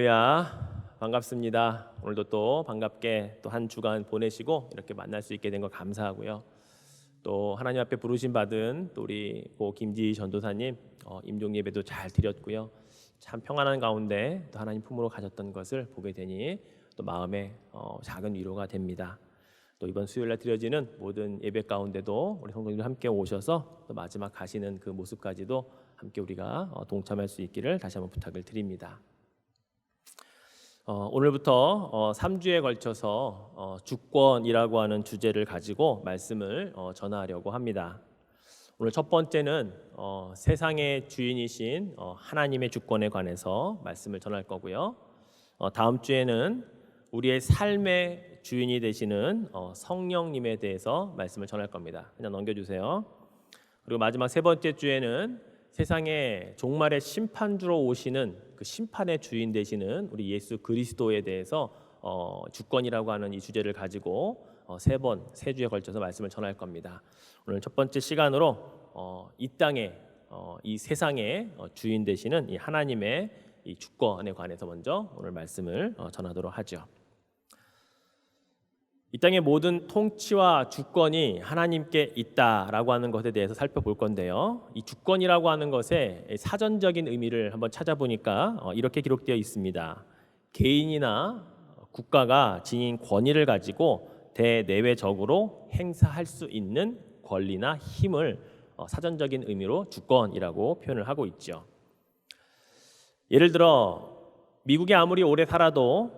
할렐루야, 반갑습니다. 오늘도 또 반갑게 또 한 주간 보내시고 이렇게 만날 수 있게 된 거 감사하고요. 또 하나님 앞에 부르심 받은 또 우리 고 김지희 전도사님 임종 예배도 잘 드렸고요. 참 평안한 가운데 또 하나님 품으로 가셨던 것을 보게 되니 또 마음에 작은 위로가 됩니다. 또 이번 수요일날 드려지는 모든 예배 가운데도 우리 성도님들 함께 오셔서 또 마지막 가시는 그 모습까지도 함께 우리가 동참할 수 있기를 다시 한번 부탁을 드립니다. 오늘부터 3주에 걸쳐서 주권이라고 하는 주제를 가지고 말씀을 전하려고 합니다. 오늘 첫 번째는 세상의 주인이신 하나님의 주권에 관해서 말씀을 전할 거고요. 다음 주에는 우리의 삶의 주인이 되시는 성령님에 대해서 말씀을 전할 겁니다. 그냥 넘겨주세요. 그리고 마지막 세 번째 주에는 세상에 종말의 심판주로 오시는 그 심판의 주인 되시는 우리 예수 그리스도에 대해서 주권이라고 하는 이 주제를 가지고 세 주에 걸쳐서 말씀을 전할 겁니다. 오늘 첫 번째 시간으로 이 땅에 이 세상의 주인 되시는 이 하나님의 이 주권에 관해서 먼저 오늘 말씀을 전하도록 하죠. 이 땅의 모든 통치와 주권이 하나님께 있다라고 하는 것에 대해서 살펴볼 건데요. 이 주권이라고 하는 것의 사전적인 의미를 한번 찾아보니까 이렇게 기록되어 있습니다. 개인이나 국가가 지닌 권위를 가지고 대내외적으로 행사할 수 있는 권리나 힘을 사전적인 의미로 주권이라고 표현을 하고 있죠. 예를 들어 미국에 아무리 오래 살아도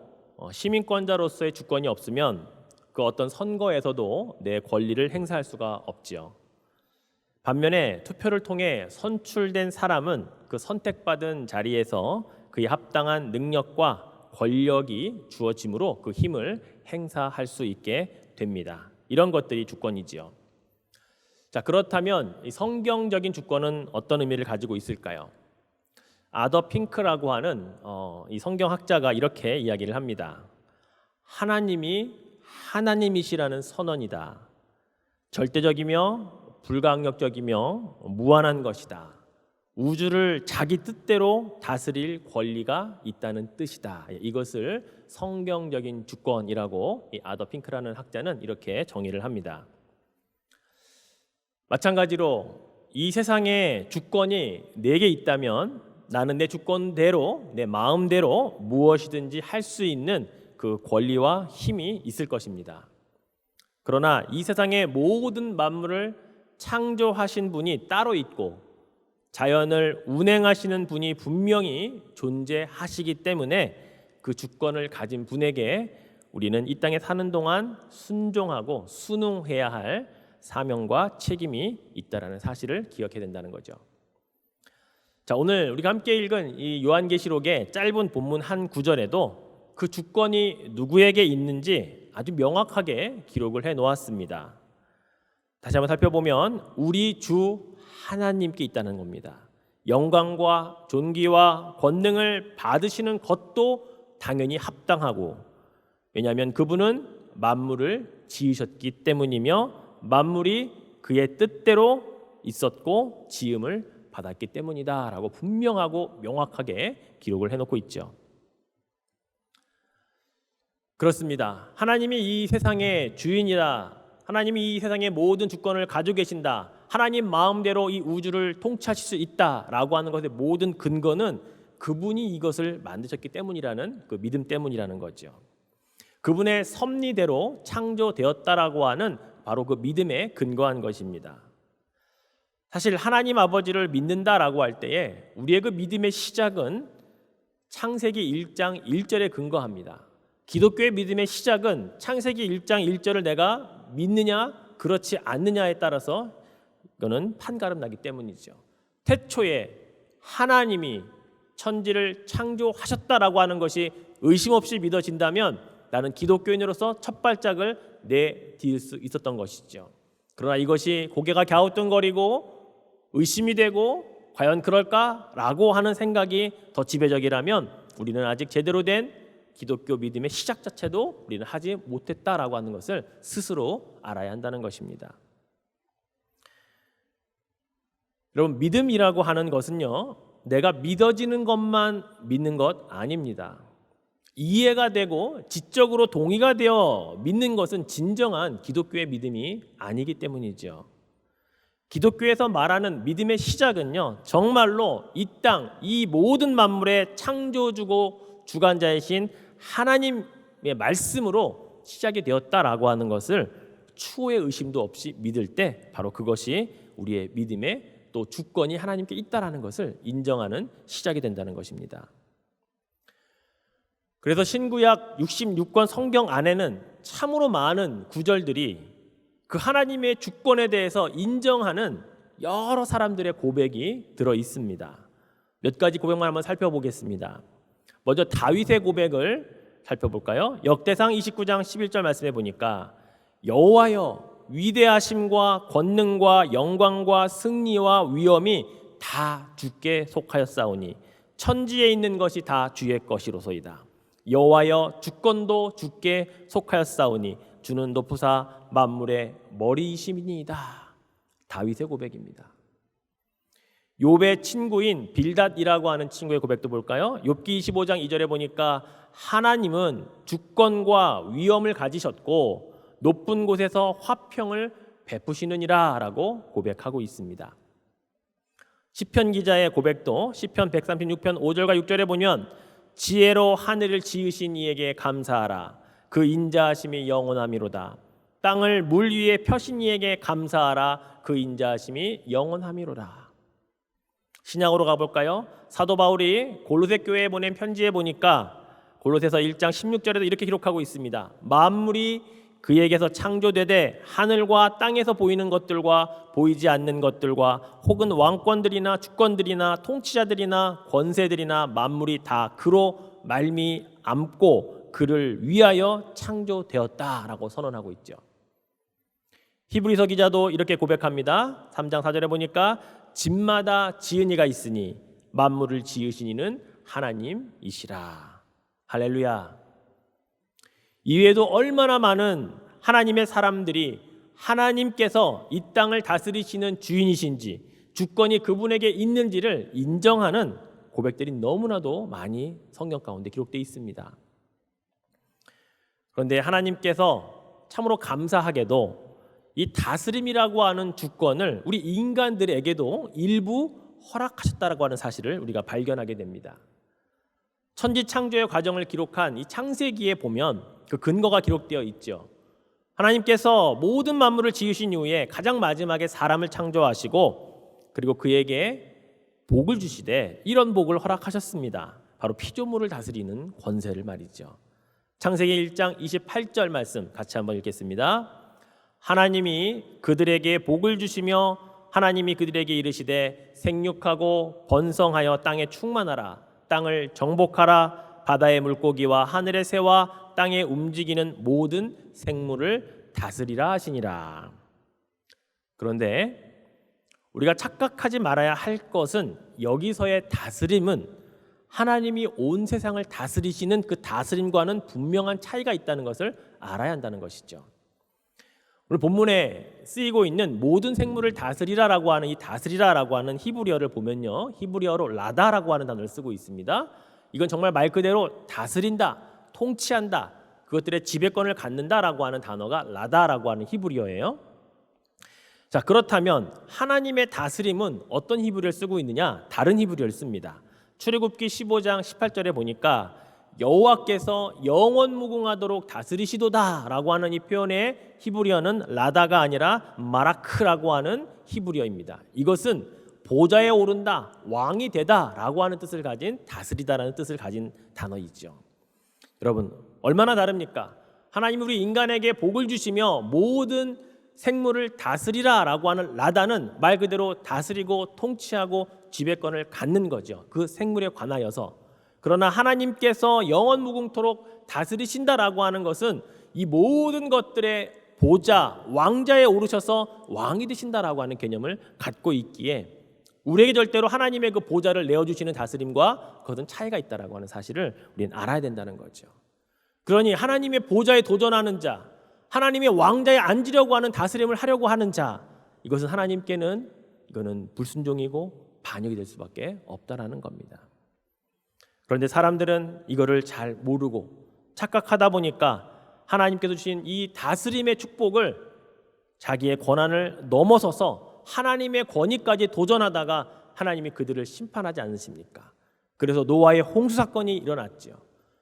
시민권자로서의 주권이 없으면 그 어떤 선거에서도 내 권리를 행사할 수가 없지요. 반면에 투표를 통해 선출된 사람은 그 선택받은 자리에서 그에 합당한 능력과 권력이 주어지므로 그 힘을 행사할 수 있게 됩니다. 이런 것들이 주권이지요. 자, 그렇다면 이 성경적인 주권은 어떤 의미를 가지고 있을까요? 아더 핑크라고 하는 이 성경학자가 이렇게 이야기를 합니다. 하나님이시라는 선언이다. 절대적이며 불가항력적이며 무한한 것이다. 우주를 자기 뜻대로 다스릴 권리가 있다는 뜻이다. 이것을 성경적인 주권이라고 이 아더 핑크라는 학자는 이렇게 정의를 합니다. 마찬가지로 이 세상에 주권이 내게 있다면 나는 내 주권대로 내 마음대로 무엇이든지 할 수 있는 그 권리와 힘이 있을 것입니다. 그러나 이 세상의 모든 만물을 창조하신 분이 따로 있고 자연을 운행하시는 분이 분명히 존재하시기 때문에 그 주권을 가진 분에게 우리는 이 땅에 사는 동안 순종하고 순응해야 할 사명과 책임이 있다라는 사실을 기억해야 된다는 거죠. 자, 오늘 우리가 함께 읽은 이 요한계시록의 짧은 본문 한 구절에도 그 주권이 누구에게 있는지 아주 명확하게 기록을 해 놓았습니다. 다시 한번 살펴보면 우리 주 하나님께 있다는 겁니다. 영광과 존귀와 권능을 받으시는 것도 당연히 합당하고, 왜냐하면 그분은 만물을 지으셨기 때문이며 만물이 그의 뜻대로 있었고 지음을 받았기 때문이다라고 분명하고 명확하게 기록을 해놓고 있죠. 그렇습니다. 하나님이 이 세상의 주인이다. 하나님이 이 세상의 모든 주권을 가지고 계신다. 하나님 마음대로 이 우주를 통치하실 수 있다라고 하는 것의 모든 근거는 그분이 이것을 만드셨기 때문이라는 그 믿음 때문이라는 거죠. 그분의 섭리대로 창조되었다라고 하는 바로 그 믿음에 근거한 것입니다. 사실 하나님 아버지를 믿는다라고 할 때에 우리의 그 믿음의 시작은 창세기 1장 1절에 근거합니다. 기독교의 믿음의 시작은 창세기 1장 1절을 내가 믿느냐 그렇지 않느냐에 따라서 이거는 판가름 나기 때문이죠. 태초에 하나님이 천지를 창조하셨다라고 하는 것이 의심 없이 믿어진다면 나는 기독교인으로서 첫 발짝을 내디딜 수 있었던 것이죠. 그러나 이것이 고개가 갸우뚱거리고 의심이 되고 과연 그럴까라고 하는 생각이 더 지배적이라면 우리는 아직 제대로 된 기독교 믿음의 시작 자체도 우리는 하지 못했다라고 하는 것을 스스로 알아야 한다는 것입니다. 여러분, 믿음이라고 하는 것은요, 내가 믿어지는 것만 믿는 것 아닙니다. 이해가 되고 지적으로 동의가 되어 믿는 것은 진정한 기독교의 믿음이 아니기 때문이죠. 기독교에서 말하는 믿음의 시작은요, 정말로 이 땅, 이 모든 만물의 창조주고 주관자이신 하나님의 말씀으로 시작이 되었다라고 하는 것을 추호의 의심도 없이 믿을 때 바로 그것이 우리의 믿음의 또 주권이 하나님께 있다라는 것을 인정하는 시작이 된다는 것입니다. 그래서 신구약 66권 성경 안에는 참으로 많은 구절들이 그 하나님의 주권에 대해서 인정하는 여러 사람들의 고백이 들어 있습니다. 몇 가지 고백만 한번 살펴보겠습니다. 먼저 다윗의 고백을 살펴볼까요? 역대상 29장 11절 말씀해 보니까 여호와여 위대하심과 권능과 영광과 승리와 위엄이 다 주께 속하였사오니 천지에 있는 것이 다 주의 것이로소이다. 여호와여 주권도 주께 속하였사오니 주는 높으사 만물의 머리이심이니이다. 다윗의 고백입니다. 욥의 친구인 빌닷이라고 하는 친구의 고백도 볼까요? 욥기 25장 2절에 보니까 하나님은 주권과 위엄을 가지셨고 높은 곳에서 화평을 베푸시느니라 라고 고백하고 있습니다. 시편 기자의 고백도 시편 136편 5절과 6절에 보면 지혜로 하늘을 지으신 이에게 감사하라. 그 인자하심이 영원함이로다. 땅을 물 위에 펴신 이에게 감사하라. 그 인자하심이 영원함이로다. 신약으로 가볼까요? 사도 바울이 골로새 교회에 보낸 편지에 보니까 골로새서 1장 16절에도 이렇게 기록하고 있습니다. 만물이 그에게서 창조되되 하늘과 땅에서 보이는 것들과 보이지 않는 것들과 혹은 왕권들이나 주권들이나 통치자들이나 권세들이나 만물이 다 그로 말미암고 그를 위하여 창조되었다라고 선언하고 있죠. 히브리서 기자도 이렇게 고백합니다. 3장 4절에 보니까 집마다 지은 이가 있으니 만물을 지으신 이는 하나님이시라. 할렐루야. 이외에도 얼마나 많은 하나님의 사람들이 하나님께서 이 땅을 다스리시는 주인이신지 주권이 그분에게 있는지를 인정하는 고백들이 너무나도 많이 성경 가운데 기록되어 있습니다. 그런데 하나님께서 참으로 감사하게도 이 다스림이라고 하는 주권을 우리 인간들에게도 일부 허락하셨다라고 하는 사실을 우리가 발견하게 됩니다. 천지 창조의 과정을 기록한 이 창세기에 보면 그 근거가 기록되어 있죠. 하나님께서 모든 만물을 지으신 이후에 가장 마지막에 사람을 창조하시고 그리고 그에게 복을 주시되 이런 복을 허락하셨습니다. 바로 피조물을 다스리는 권세를 말이죠. 창세기 1장 28절 말씀 같이 한번 읽겠습니다. 하나님이 그들에게 복을 주시며 하나님이 그들에게 이르시되 생육하고 번성하여 땅에 충만하라. 땅을 정복하라. 바다의 물고기와 하늘의 새와 땅에 움직이는 모든 생물을 다스리라 하시니라. 그런데 우리가 착각하지 말아야 할 것은 여기서의 다스림은 하나님이 온 세상을 다스리시는 그 다스림과는 분명한 차이가 있다는 것을 알아야 한다는 것이죠. 오늘 본문에 쓰이고 있는 모든 생물을 다스리라라고 하는 이 다스리라라고 하는 히브리어를 보면요, 히브리어로 라다라고 하는 단어를 쓰고 있습니다. 이건 정말 말 그대로 다스린다, 통치한다, 그것들의 지배권을 갖는다라고 하는 단어가 라다라고 하는 히브리어예요. 자, 그렇다면 하나님의 다스림은 어떤 히브리어를 쓰고 있느냐? 다른 히브리어를 씁니다. 출애굽기 15장 18절에 보니까 여호와께서 영원무궁하도록 다스리시도다라고 하는 이 표현의 히브리어는 라다가 아니라 마라크라고 하는 히브리어입니다. 이것은 보좌에 오른다, 왕이 되다라고 하는 뜻을 가진 다스리다라는 뜻을 가진 단어이죠. 여러분, 얼마나 다릅니까? 하나님 우리 인간에게 복을 주시며 모든 생물을 다스리라라고 하는 라다는 말 그대로 다스리고 통치하고 지배권을 갖는 거죠. 그 생물에 관하여서. 그러나 하나님께서 영원무궁토록 다스리신다라고 하는 것은 이 모든 것들의 보좌, 왕자에 오르셔서 왕이 되신다라고 하는 개념을 갖고 있기에 우리에게 절대로 하나님의 그 보좌를 내어주시는 다스림과 그것은 차이가 있다라고 하는 사실을 우리는 알아야 된다는 거죠. 그러니 하나님의 보좌에 도전하는 자, 하나님의 왕자에 앉으려고 하는 다스림을 하려고 하는 자, 이것은 하나님께는 이거는 불순종이고 반역이 될 수밖에 없다라는 겁니다. 그런데 사람들은 이거를 잘 모르고 착각하다 보니까 하나님께서 주신 이 다스림의 축복을 자기의 권한을 넘어서서 하나님의 권위까지 도전하다가 하나님이 그들을 심판하지 않으십니까? 그래서 노아의 홍수 사건이 일어났죠.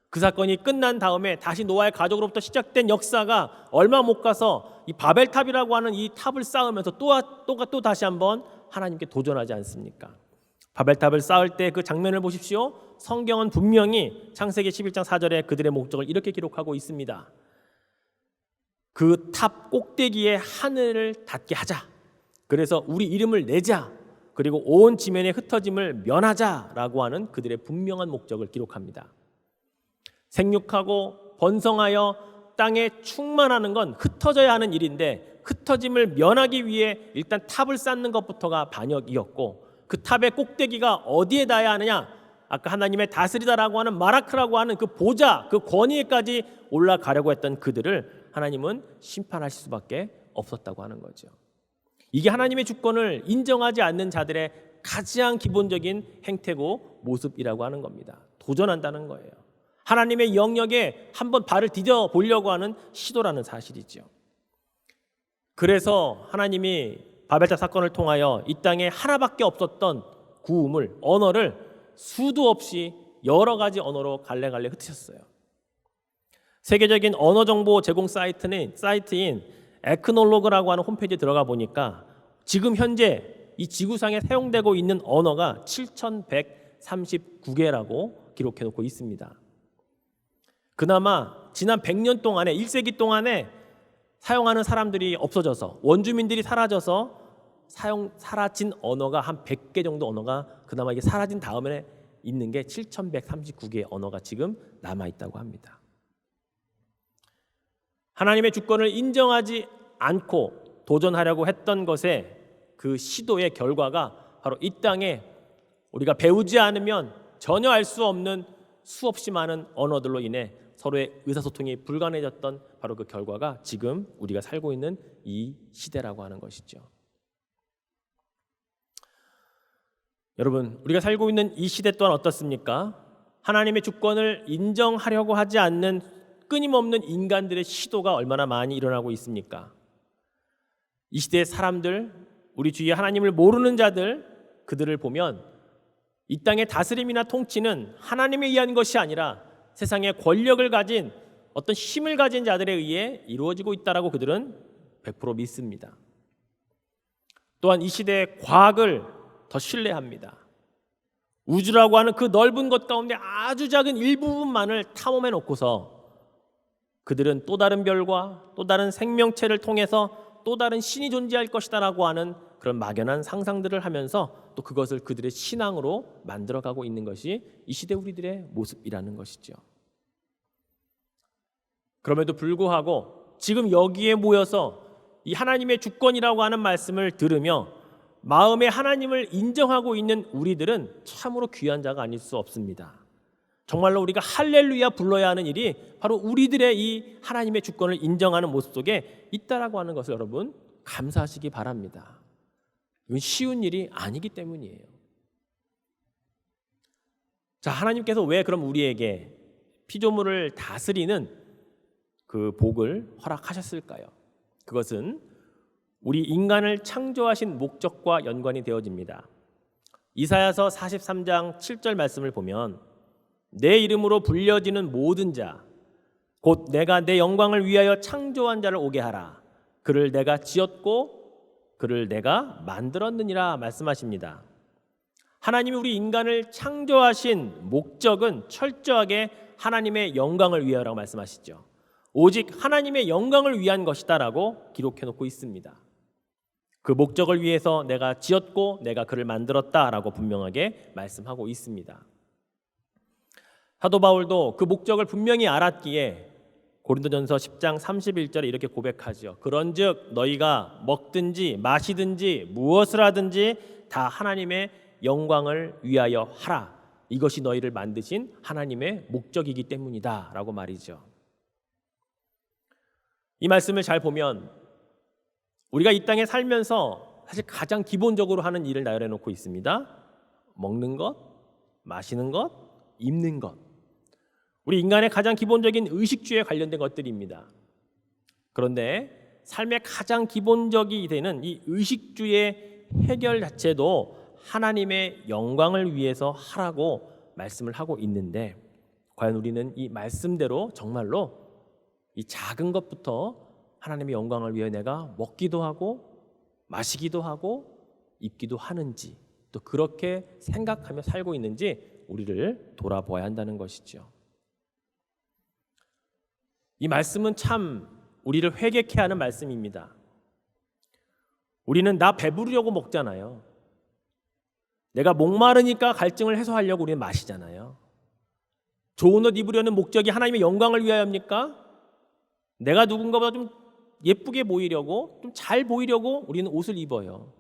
그 사건이 끝난 다음에 다시 노아의 가족으로부터 시작된 역사가 얼마 못 가서 이 바벨탑이라고 하는 이 탑을 쌓으면서 또 다시 한번 하나님께 도전하지 않습니까? 바벨탑을 쌓을 때 그 장면을 보십시오. 성경은 분명히 창세기 11장 4절에 그들의 목적을 이렇게 기록하고 있습니다. 그 탑 꼭대기에 하늘을 닿게 하자. 그래서 우리 이름을 내자. 그리고 온 지면의 흩어짐을 면하자라고 하는 그들의 분명한 목적을 기록합니다. 생육하고 번성하여 땅에 충만하는 건 흩어져야 하는 일인데 흩어짐을 면하기 위해 일단 탑을 쌓는 것부터가 반역이었고 그 탑의 꼭대기가 어디에 닿아야 하느냐? 아까 하나님의 다스리다라고 하는 마라크라고 하는 그 보좌, 그 권위에까지 올라가려고 했던 그들을 하나님은 심판하실 수밖에 없었다고 하는 거죠. 이게 하나님의 주권을 인정하지 않는 자들의 가장 기본적인 행태고 모습이라고 하는 겁니다. 도전한다는 거예요. 하나님의 영역에 한번 발을 디뎌 보려고 하는 시도라는 사실이죠. 그래서 하나님이 바벨탑 사건을 통하여 이 땅에 하나밖에 없었던 구음을, 언어를 수도 없이 여러 가지 언어로 갈래갈래 흩으셨어요. 세계적인 언어 정보 제공 사이트인 에크놀로그라고 하는 홈페이지에 들어가 보니까 지금 현재 이 지구상에 사용되고 있는 언어가 7,139개라고 기록해 놓고 있습니다. 그나마 지난 100년 동안에 1세기 동안에 사용하는 사람들이 없어져서 원주민들이 사라져서 사라진 언어가 한 100개 정도 언어가 그나마 이게 사라진 다음에 있는 게 7,139개의 언어가 지금 남아 있다고 합니다. 하나님의 주권을 인정하지 않고 도전하려고 했던 것에 그 시도의 결과가 바로 이 땅에 우리가 배우지 않으면 전혀 알 수 없는 수없이 많은 언어들로 인해 서로의 의사소통이 불가능해졌던 바로 그 결과가 지금 우리가 살고 있는 이 시대라고 하는 것이죠. 여러분, 우리가 살고 있는 이 시대 또한 어떻습니까? 하나님의 주권을 인정하려고 하지 않는 끊임없는 인간들의 시도가 얼마나 많이 일어나고 있습니까? 이 시대의 사람들, 우리 주위에 하나님을 모르는 자들, 그들을 보면 이 땅의 다스림이나 통치는 하나님에 의한 것이 아니라 세상의 권력을 가진 어떤 힘을 가진 자들에 의해 이루어지고 있다라고 그들은 100% 믿습니다. 또한 이 시대의 과학을 더 신뢰합니다. 우주라고 하는 그 넓은 것 가운데 아주 작은 일부분만을 탐험해 놓고서 그들은 또 다른 별과 또 다른 생명체를 통해서 또 다른 신이 존재할 것이다라고 하는 그런 막연한 상상들을 하면서 또 그것을 그들의 신앙으로 만들어가고 있는 것이 이 시대 우리들의 모습이라는 것이죠. 그럼에도 불구하고 지금 여기에 모여서 이 하나님의 주권이라고 하는 말씀을 들으며 마음에 하나님을 인정하고 있는 우리들은 참으로 귀한 자가 아닐 수 없습니다. 정말로 우리가 할렐루야 불러야 하는 일이 바로 우리들의 이 하나님의 주권을 인정하는 모습 속에 있다라고 하는 것을 여러분 감사하시기 바랍니다. 이건 쉬운 일이 아니기 때문이에요. 자, 하나님께서 왜 그럼 우리에게 피조물을 다스리는 그 복을 허락하셨을까요? 그것은 우리 인간을 창조하신 목적과 연관이 되어집니다. 이사야서 43장 7절 말씀을 보면 내 이름으로 불려지는 모든 자 곧 내가 내 영광을 위하여 창조한 자를 오게 하라. 그를 내가 지었고 그를 내가 만들었느니라 말씀하십니다. 하나님이 우리 인간을 창조하신 목적은 철저하게 하나님의 영광을 위하여라고 말씀하시죠. 오직 하나님의 영광을 위한 것이다라고 기록해 놓고 있습니다. 그 목적을 위해서 내가 지었고 내가 그를 만들었다라고 분명하게 말씀하고 있습니다. 사도 바울도 그 목적을 분명히 알았기에 고린도전서 10장 31절에 이렇게 고백하죠. 그런즉 너희가 먹든지 마시든지 무엇을 하든지 다 하나님의 영광을 위하여 하라. 이것이 너희를 만드신 하나님의 목적이기 때문이다 라고 말이죠. 이 말씀을 잘 보면 우리가 이 땅에 살면서 사실 가장 기본적으로 하는 일을 나열해 놓고 있습니다. 먹는 것, 마시는 것, 입는 것, 우리 인간의 가장 기본적인 의식주에 관련된 것들입니다. 그런데 삶의 가장 기본적이 되는 이 의식주의 해결 자체도 하나님의 영광을 위해서 하라고 말씀을 하고 있는데, 과연 우리는 이 말씀대로 정말로 이 작은 것부터 하나님의 영광을 위해 내가 먹기도 하고 마시기도 하고 입기도 하는지, 또 그렇게 생각하며 살고 있는지 우리를 돌아보아야 한다는 것이죠. 이 말씀은 참 우리를 회개케 하는 말씀입니다. 우리는 나 배부르려고 먹잖아요. 내가 목마르니까 갈증을 해소하려고 우리는 마시잖아요. 좋은 옷 입으려는 목적이 하나님의 영광을 위하여입니까? 내가 누군가보다 좀 예쁘게 보이려고, 좀 잘 보이려고 우리는 옷을 입어요.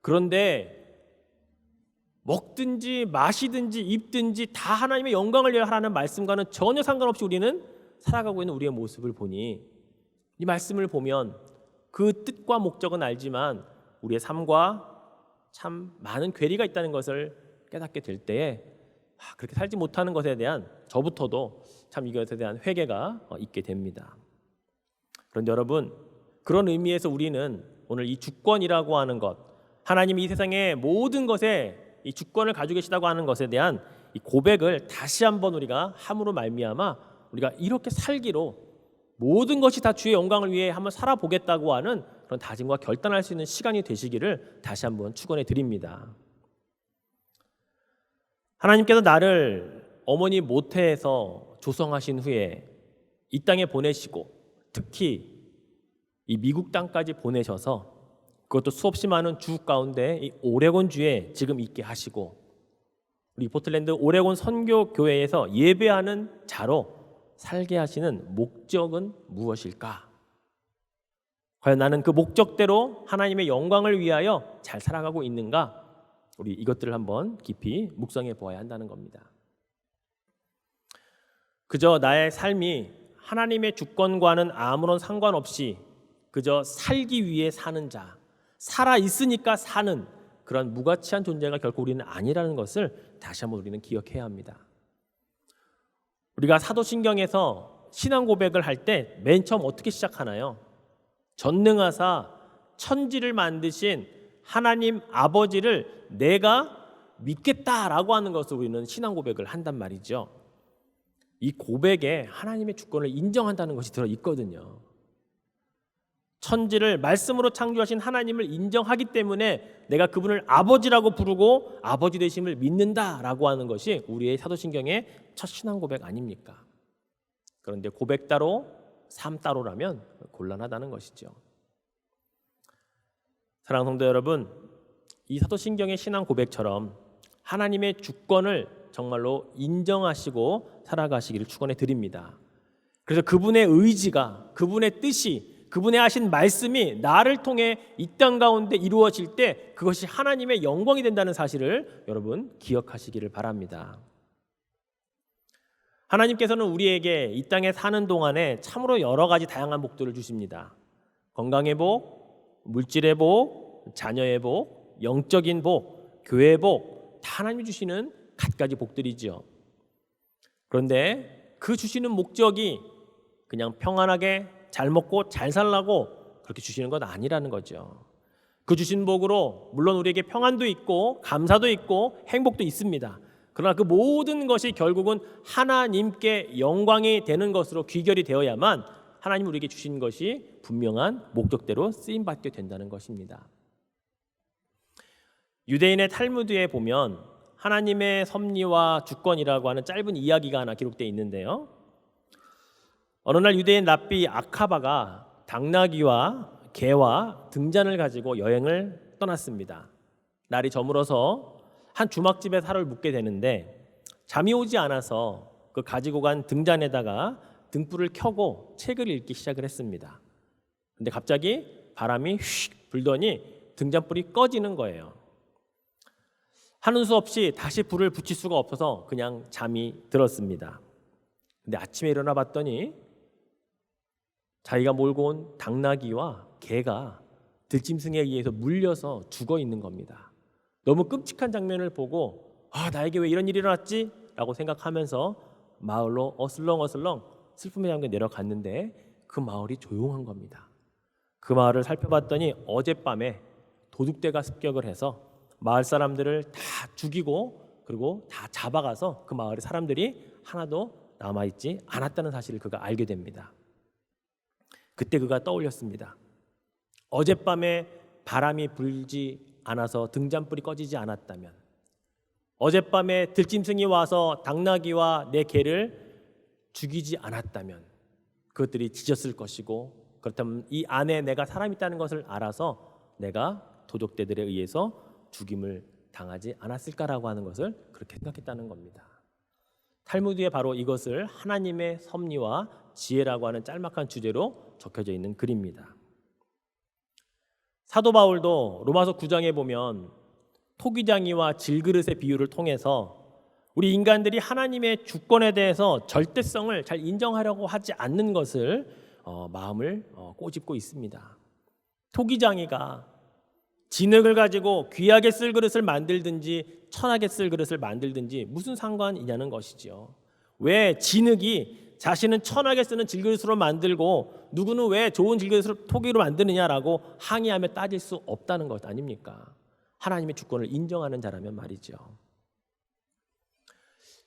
그런데 먹든지 마시든지 입든지 다 하나님의 영광을 위하여 하라는 말씀과는 전혀 상관없이 우리는 살아가고 있는 우리의 모습을 보니, 이 말씀을 보면 그 뜻과 목적은 알지만 우리의 삶과 참 많은 괴리가 있다는 것을 깨닫게 될 때에 그렇게 살지 못하는 것에 대한 저부터도 참 이것에 대한 회개가 있게 됩니다. 그런데 여러분, 그런 의미에서 우리는 오늘 이 주권이라고 하는 것, 하나님이 이 세상의 모든 것에 이 주권을 가지고 계시다고 하는 것에 대한 이 고백을 다시 한번 우리가 함으로 말미암아 우리가 이렇게 살기로, 모든 것이 다 주의 영광을 위해 한번 살아보겠다고 하는 그런 다짐과 결단할 수 있는 시간이 되시기를 다시 한번 축원해 드립니다. 하나님께서 나를 어머니 모태에서 조성하신 후에 이 땅에 보내시고, 특히 이 미국 땅까지 보내셔서 그것도 수없이 많은 주 가운데 이 오레곤 주에 지금 있게 하시고, 우리 포틀랜드 오레곤 선교교회에서 예배하는 자로 살게 하시는 목적은 무엇일까? 과연 나는 그 목적대로 하나님의 영광을 위하여 잘 살아가고 있는가? 우리 이것들을 한번 깊이 묵상해 보아야 한다는 겁니다. 그저 나의 삶이 하나님의 주권과는 아무런 상관없이 그저 살기 위해 사는 자, 살아있으니까 사는 그런 무가치한 존재가 결코 우리는 아니라는 것을 다시 한번 우리는 기억해야 합니다. 우리가 사도신경에서 신앙 고백을 할 때 맨 처음 어떻게 시작하나요? 전능하사 천지를 만드신 하나님 아버지를 내가 믿겠다라고 하는 것을 우리는 신앙 고백을 한단 말이죠. 이 고백에 하나님의 주권을 인정한다는 것이 들어있거든요. 천지를 말씀으로 창조하신 하나님을 인정하기 때문에 내가 그분을 아버지라고 부르고 아버지 되심을 믿는다라고 하는 것이 우리의 사도신경의 첫 신앙 고백 아닙니까? 그런데 고백 따로 삶 따로라면 곤란하다는 것이죠. 사랑하는 성도 여러분, 이 사도신경의 신앙 고백처럼 하나님의 주권을 정말로 인정하시고 살아가시기를 축원해 드립니다. 그래서 그분의 의지가, 그분의 뜻이, 그분의 하신 말씀이 나를 통해 이 땅 가운데 이루어질 때 그것이 하나님의 영광이 된다는 사실을 여러분 기억하시기를 바랍니다. 하나님께서는 우리에게 이 땅에 사는 동안에 참으로 여러 가지 다양한 복들을 주십니다. 건강의 복, 물질의 복, 자녀의 복, 영적인 복, 교회의 복, 다 하나님이 주시는 갖가지 복들이죠. 그런데 그 주시는 목적이 그냥 평안하게 잘 먹고 잘 살라고 그렇게 주시는 건 아니라는 거죠. 그 주신 복으로 물론 우리에게 평안도 있고 감사도 있고 행복도 있습니다. 그러나 그 모든 것이 결국은 하나님께 영광이 되는 것으로 귀결이 되어야만 하나님 우리에게 주신 것이 분명한 목적대로 쓰임받게 된다는 것입니다. 유대인의 탈무드에 보면 하나님의 섭리와 주권이라고 하는 짧은 이야기가 하나 기록되어 있는데요. 어느 날 유대인 랍비 아카바가 당나귀와 개와 등잔을 가지고 여행을 떠났습니다. 날이 저물어서 한 주막집에 하루를 묵게 되는데 잠이 오지 않아서 그 가지고 간 등잔에다가 등불을 켜고 책을 읽기 시작을 했습니다. 근데 갑자기 바람이 휙 불더니 등잔불이 꺼지는 거예요. 하는 수 없이 다시 불을 붙일 수가 없어서 그냥 잠이 들었습니다. 근데 아침에 일어나 봤더니 자기가 몰고 온 당나귀와 개가 들짐승에 의해서 물려서 죽어 있는 겁니다. 너무 끔찍한 장면을 보고 나에게 왜 이런 일이 일어났지? 라고 생각하면서 마을로 어슬렁어슬렁 슬픔에 잠겨 내려갔는데 그 마을이 조용한 겁니다. 그 마을을 살펴봤더니 어젯밤에 도둑대가 습격을 해서 마을 사람들을 다 죽이고 그리고 다 잡아가서 그 마을의 사람들이 하나도 남아있지 않았다는 사실을 그가 알게 됩니다. 그때 그가 떠올렸습니다. 어젯밤에 바람이 불지 않아서 등잔불이 꺼지지 않았다면, 어젯밤에 들짐승이 와서 당나귀와 내 개를 죽이지 않았다면 그것들이 짖었을 것이고, 그렇다면 이 안에 내가 사람이 있다는 것을 알아서 내가 도적대들에 의해서 죽임을 당하지 않았을까라고 하는 것을 그렇게 생각했다는 겁니다. 탈무드에 바로 이것을 하나님의 섭리와 지혜라고 하는 짤막한 주제로 적혀져 있는 글입니다. 사도 바울도 로마서 9장에 보면 토기장이와 질그릇의 비유를 통해서 우리 인간들이 하나님의 주권에 대해서 절대성을 잘 인정하려고 하지 않는 것을 마음을 꼬집고 있습니다. 토기장이가 진흙을 가지고 귀하게 쓸 그릇을 만들든지 천하게 쓸 그릇을 만들든지 무슨 상관이냐는 것이죠. 왜 진흙이 자신은 천하게 쓰는 질그릇으로 만들고 누구는 왜 좋은 질그릇을 토기로 만드느냐라고 항의하며 따질 수 없다는 것 아닙니까? 하나님의 주권을 인정하는 자라면 말이죠.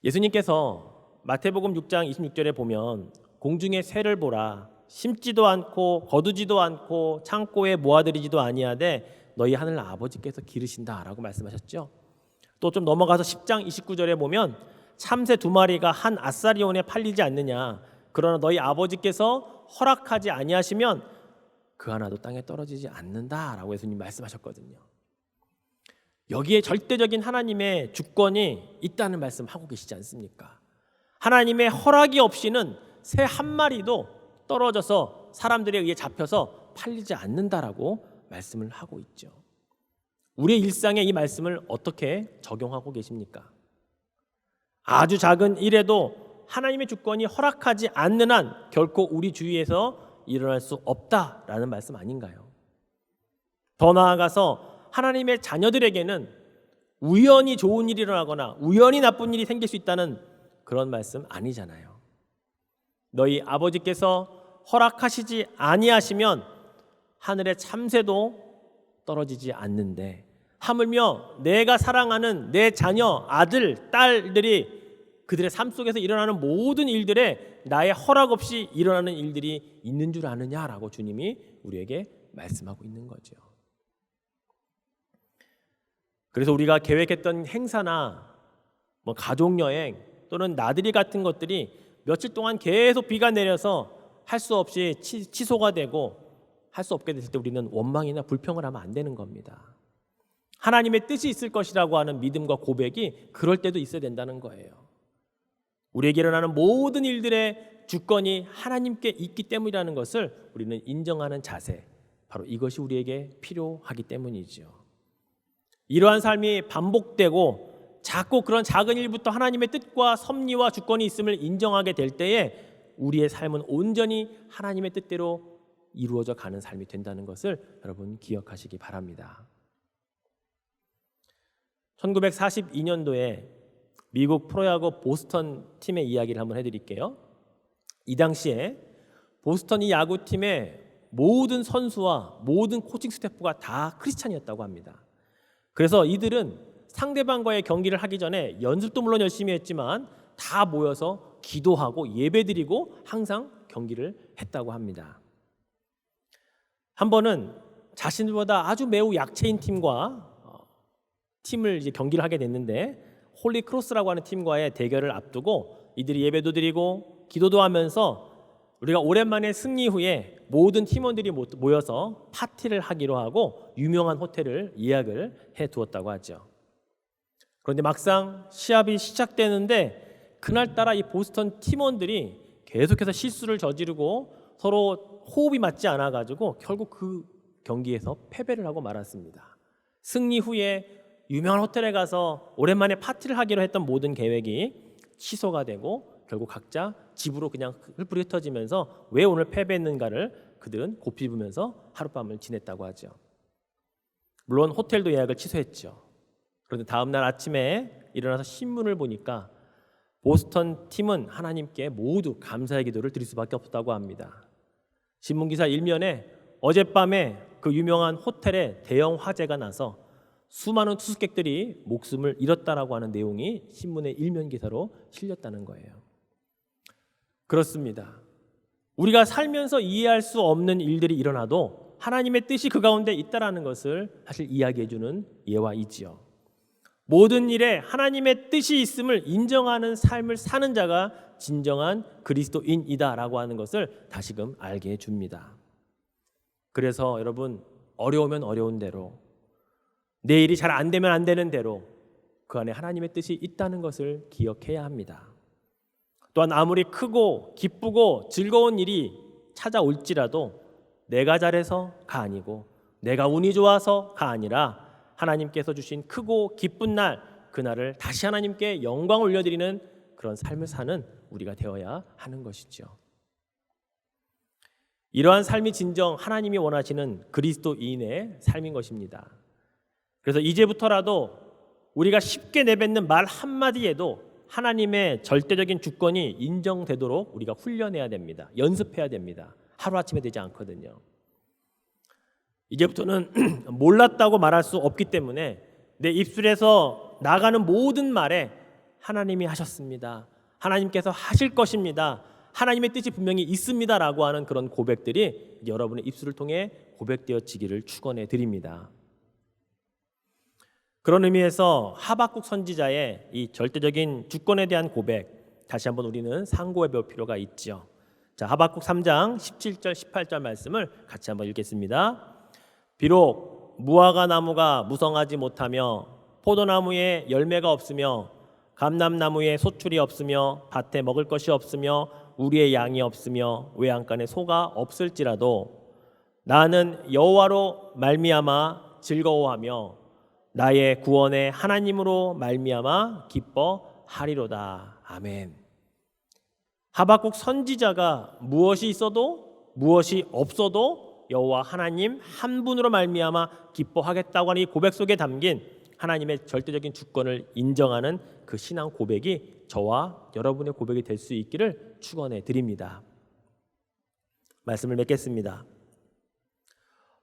예수님께서 마태복음 6장 26절에 보면 공중의 새를 보라, 심지도 않고 거두지도 않고 창고에 모아들이지도 아니하되 너희 하늘 아버지께서 기르신다라고 말씀하셨죠. 또 좀 넘어가서 10장 29절에 보면 참새 2마리가 한 아사리온에 팔리지 않느냐, 그러나 너희 아버지께서 허락하지 아니하시면 그 하나도 땅에 떨어지지 않는다라고 예수님 말씀하셨거든요. 여기에 절대적인 하나님의 주권이 있다는 말씀하고 계시지 않습니까? 하나님의 허락이 없이는 새 한 마리도 떨어져서 사람들에 의해 잡혀서 팔리지 않는다라고 말씀을 하고 있죠. 우리의 일상에 이 말씀을 어떻게 적용하고 계십니까? 아주 작은 일에도 하나님의 주권이 허락하지 않는 한 결코 우리 주위에서 일어날 수 없다라는 말씀 아닌가요? 더 나아가서 하나님의 자녀들에게는 우연히 좋은 일이 일어나거나 우연히 나쁜 일이 생길 수 있다는 그런 말씀 아니잖아요. 너희 아버지께서 허락하시지 아니하시면 하늘의 참새도 떨어지지 않는데, 하물며 내가 사랑하는 내 자녀, 아들, 딸들이 그들의 삶 속에서 일어나는 모든 일들에 나의 허락 없이 일어나는 일들이 있는 줄 아느냐라고 주님이 우리에게 말씀하고 있는 거죠. 그래서 우리가 계획했던 행사나 가족여행 또는 나들이 같은 것들이 며칠 동안 계속 비가 내려서 할 수 없이 취소가 되고 할 수 없게 됐을 때 우리는 원망이나 불평을 하면 안 되는 겁니다. 하나님의 뜻이 있을 것이라고 하는 믿음과 고백이 그럴 때도 있어야 된다는 거예요. 우리에게 일어나는 모든 일들의 주권이 하나님께 있기 때문이라는 것을 우리는 인정하는 자세, 바로 이것이 우리에게 필요하기 때문이죠. 이러한 삶이 반복되고 자꾸 그런 작은 일부터 하나님의 뜻과 섭리와 주권이 있음을 인정하게 될 때에 우리의 삶은 온전히 하나님의 뜻대로 이루어져 가는 삶이 된다는 것을 여러분 기억하시기 바랍니다. 1942년도에 미국 프로야구 보스턴 팀의 이야기를 한번 해드릴게요. 이 당시에 보스턴 이 야구팀의 모든 선수와 모든 코칭 스태프가 다 크리스찬이었다고 합니다. 그래서 이들은 상대방과의 경기를 하기 전에 연습도 물론 열심히 했지만 다 모여서 기도하고 예배드리고 항상 경기를 했다고 합니다. 한 번은 자신보다 아주 매우 약체인 팀과 팀을 이제 경기를 하게 됐는데, 홀리 크로스라고 하는 팀과의 대결을 앞두고 이들이 예배도 드리고 기도도 하면서 우리가 오랜만에 승리 후에 모든 팀원들이 모여서 파티를 하기로 하고 유명한 호텔을 예약을 해두었다고 하죠. 그런데 막상 시합이 시작되는데 그날따라 이 보스턴 팀원들이 계속해서 실수를 저지르고 서로 호흡이 맞지 않아가지고 결국 그 경기에서 패배를 하고 말았습니다. 승리 후에 유명한 호텔에 가서 오랜만에 파티를 하기로 했던 모든 계획이 취소가 되고 결국 각자 집으로 그냥 흩뿌리 흩어지면서 왜 오늘 패배했는가를 그들은 곱씹으면서 하룻밤을 지냈다고 하죠. 물론 호텔도 예약을 취소했죠. 그런데 다음 날 아침에 일어나서 신문을 보니까 보스턴 팀은 하나님께 모두 감사의 기도를 드릴 수밖에 없다고 합니다. 신문기사 1면에 어젯밤에 그 유명한 호텔에 대형 화재가 나서 수많은 투숙객들이 목숨을 잃었다라고 하는 내용이 신문의 1면 기사로 실렸다는 거예요. 그렇습니다. 우리가 살면서 이해할 수 없는 일들이 일어나도 하나님의 뜻이 그 가운데 있다라는 것을 사실 이야기해 주는 예화이지요. 모든 일에 하나님의 뜻이 있음을 인정하는 삶을 사는 자가 진정한 그리스도인이다라고 하는 것을 다시금 알게 해줍니다. 그래서 여러분, 어려우면 어려운 대로, 내 일이 잘 안 되면 안 되는 대로 그 안에 하나님의 뜻이 있다는 것을 기억해야 합니다. 또한 아무리 크고 기쁘고 즐거운 일이 찾아올지라도 내가 잘해서가 아니고 내가 운이 좋아서가 아니라 하나님께서 주신 크고 기쁜 날, 그날을 다시 하나님께 영광을 올려드리는 그런 삶을 사는 우리가 되어야 하는 것이죠. 이러한 삶이 진정 하나님이 원하시는 그리스도인의 삶인 것입니다. 그래서 이제부터라도 우리가 쉽게 내뱉는 말 한마디에도 하나님의 절대적인 주권이 인정되도록 우리가 훈련해야 됩니다. 연습해야 됩니다. 하루아침에 되지 않거든요. 이제부터는 몰랐다고 말할 수 없기 때문에 내 입술에서 나가는 모든 말에 하나님이 하셨습니다, 하나님께서 하실 것입니다, 하나님의 뜻이 분명히 있습니다라고 하는 그런 고백들이 여러분의 입술을 통해 고백되어지기를 축원해 드립니다. 그런 의미에서 하박국 선지자의 이 절대적인 주권에 대한 고백, 다시 한번 우리는 상고해 볼 필요가 있죠. 자, 하박국 3장 17절 18절 말씀을 같이 한번 읽겠습니다. 비록 무화과 나무가 무성하지 못하며 포도나무에 열매가 없으며 감람나무에 소출이 없으며 밭에 먹을 것이 없으며 우리의 양이 없으며 외양간에 소가 없을지라도 나는 여호와로 말미암아 즐거워하며 나의 구원의 하나님으로 말미암아 기뻐하리로다. 아멘. 하박국 선지자가 무엇이 있어도 무엇이 없어도 여호와 하나님 한 분으로 말미암아 기뻐하겠다고 하는 이 고백 속에 담긴 하나님의 절대적인 주권을 인정하는 그 신앙 고백이 저와 여러분의 고백이 될 수 있기를 축원해 드립니다. 말씀을 맺겠습니다.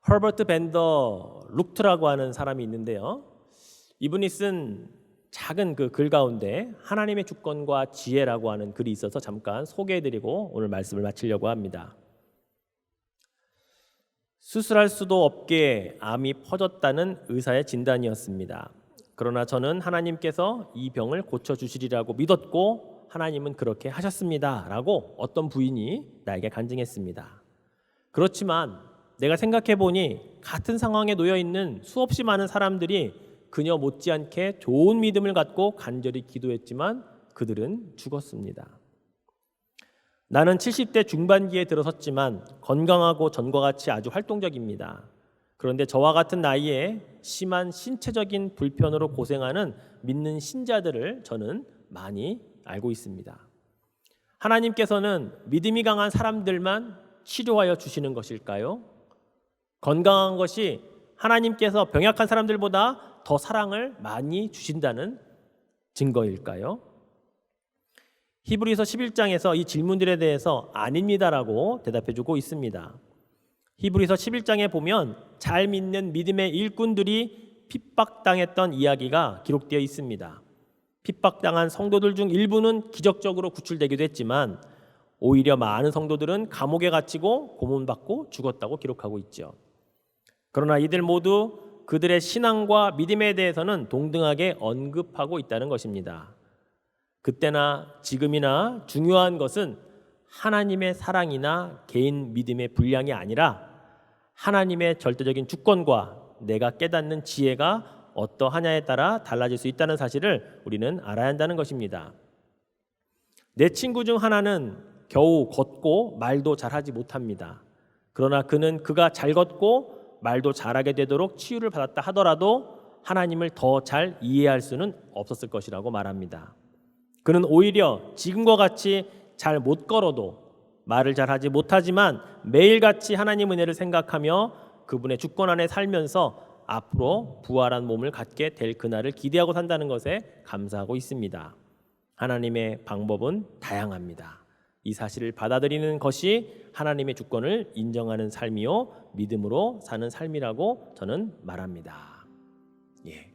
허버트 밴더 룩트라고 하는 사람이 있는데요, 이분이 쓴 작은 그 글 가운데 하나님의 주권과 지혜라고 하는 글이 있어서 잠깐 소개해드리고 오늘 말씀을 마치려고 합니다. 수술할 수도 없게 암이 퍼졌다는 의사의 진단이었습니다. 그러나 저는 하나님께서 이 병을 고쳐주시리라고 믿었고 하나님은 그렇게 하셨습니다 라고 어떤 부인이 나에게 간증했습니다. 그렇지만 내가 생각해보니 같은 상황에 놓여있는 수없이 많은 사람들이 그녀 못지않게 좋은 믿음을 갖고 간절히 기도했지만 그들은 죽었습니다. 나는 70대 중반기에 들어섰지만 건강하고 전과 같이 아주 활동적입니다. 그런데 저와 같은 나이에 심한 신체적인 불편으로 고생하는 믿는 신자들을 저는 많이 알고 있습니다. 하나님께서는 믿음이 강한 사람들만 치료하여 주시는 것일까요? 건강한 것이 하나님께서 병약한 사람들보다 더 사랑을 많이 주신다는 증거일까요? 히브리서 11장에서 이 질문들에 대해서 아닙니다라고 대답해주고 있습니다. 히브리서 11장에 보면 잘 믿는 믿음의 일꾼들이 핍박당했던 이야기가 기록되어 있습니다. 핍박당한 성도들 중 일부는 기적적으로 구출되기도 했지만 오히려 많은 성도들은 감옥에 갇히고 고문받고 죽었다고 기록하고 있죠. 그러나 이들 모두 그들의 신앙과 믿음에 대해서는 동등하게 언급하고 있다는 것입니다. 그때나 지금이나 중요한 것은 하나님의 사랑이나 개인 믿음의 분량이 아니라 하나님의 절대적인 주권과 내가 깨닫는 지혜가 어떠하냐에 따라 달라질 수 있다는 사실을 우리는 알아야 한다는 것입니다. 내 친구 중 하나는 겨우 걷고 말도 잘하지 못합니다. 그러나 그가 잘 걷고 말도 잘하게 되도록 치유를 받았다 하더라도 하나님을 더 잘 이해할 수는 없었을 것이라고 말합니다. 그는 오히려 지금과 같이 잘 못 걸어도 말을 잘하지 못하지만 매일같이 하나님 은혜를 생각하며 그분의 주권 안에 살면서 앞으로 부활한 몸을 갖게 될 그날을 기대하고 산다는 것에 감사하고 있습니다. 하나님의 방법은 다양합니다. 이 사실을 받아들이는 것이 하나님의 주권을 인정하는 삶이요 믿음으로 사는 삶이라고 저는 말합니다. 예.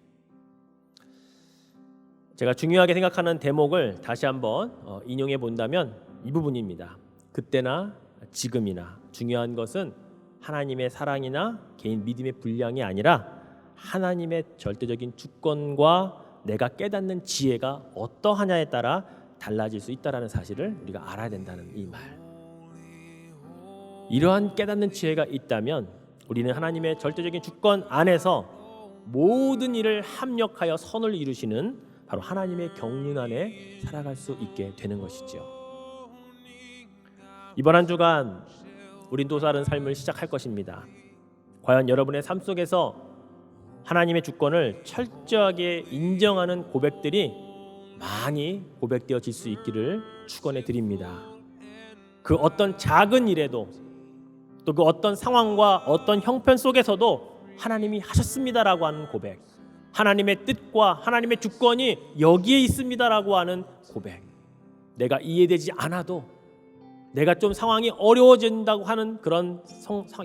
제가 중요하게 생각하는 대목을 다시 한번 인용해 본다면 이 부분입니다. 그때나 지금이나 중요한 것은 하나님의 사랑이나 개인 믿음의 분량이 아니라 하나님의 절대적인 주권과 내가 깨닫는 지혜가 어떠하냐에 따라 달라질 수 있다는 사실을 우리가 알아야 된다는 이 말. 이러한 깨닫는 지혜가 있다면 우리는 하나님의 절대적인 주권 안에서 모든 일을 합력하여 선을 이루시는 바로 하나님의 경륜 안에 살아갈 수 있게 되는 것이죠. 이번 한 주간 우린 또 다른 삶을 시작할 것입니다. 과연 여러분의 삶 속에서 하나님의 주권을 철저하게 인정하는 고백들이 많이 고백되어질 수 있기를 축원해 드립니다. 그 어떤 작은 일에도 또 그 어떤 상황과 어떤 형편 속에서도 하나님이 하셨습니다라고 하는 고백, 하나님의 뜻과 하나님의 주권이 여기에 있습니다라고 하는 고백, 내가 이해되지 않아도 내가 좀 상황이 어려워진다고 하는 그런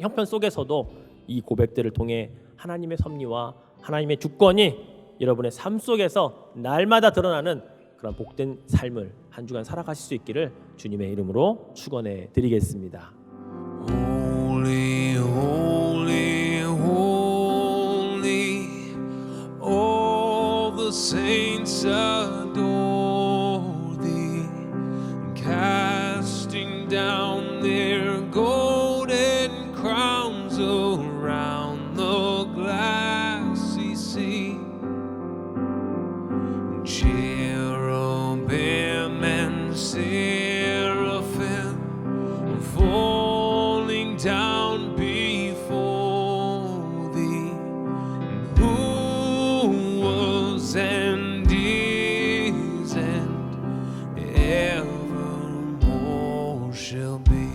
형편 속에서도 이 고백들을 통해 하나님의 섭리와 하나님의 주권이 여러분의 삶 속에서 날마다 드러나는 그런 복된 삶을 한 주간 살아가실 수 있기를 주님의 이름으로 축원해 드리겠습니다. Holy, holy, holy, all the saints adore thee, casting down their golden crowns around the glassy sea. Cherubim and seraphim falling down before thee, who was and is and evermore shall be.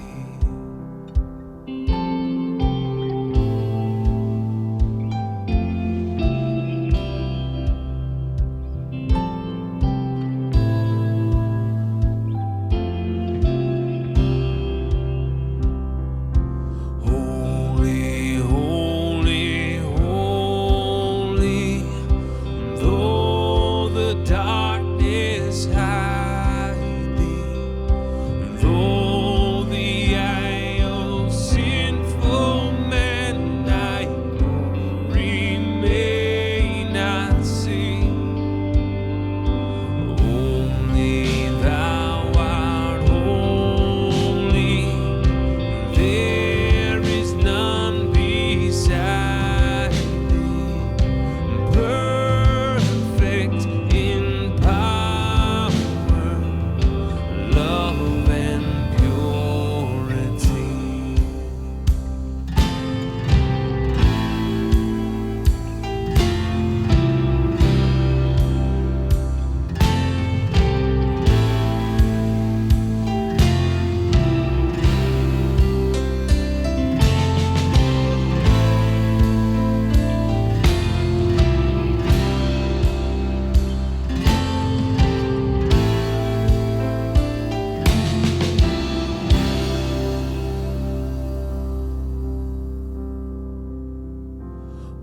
Holy, holy, holy, though the darkness hide thee, though the eye of sinful man thy glory may not see, only thou art holy. There is none beside thee, perfect in power, love and purity.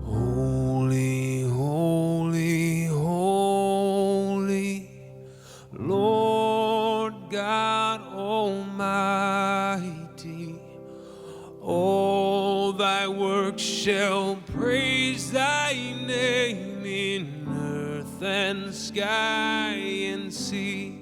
Holy, holy, holy, Lord God Almighty, all thy works shall praise thy name in earth and sky and sea.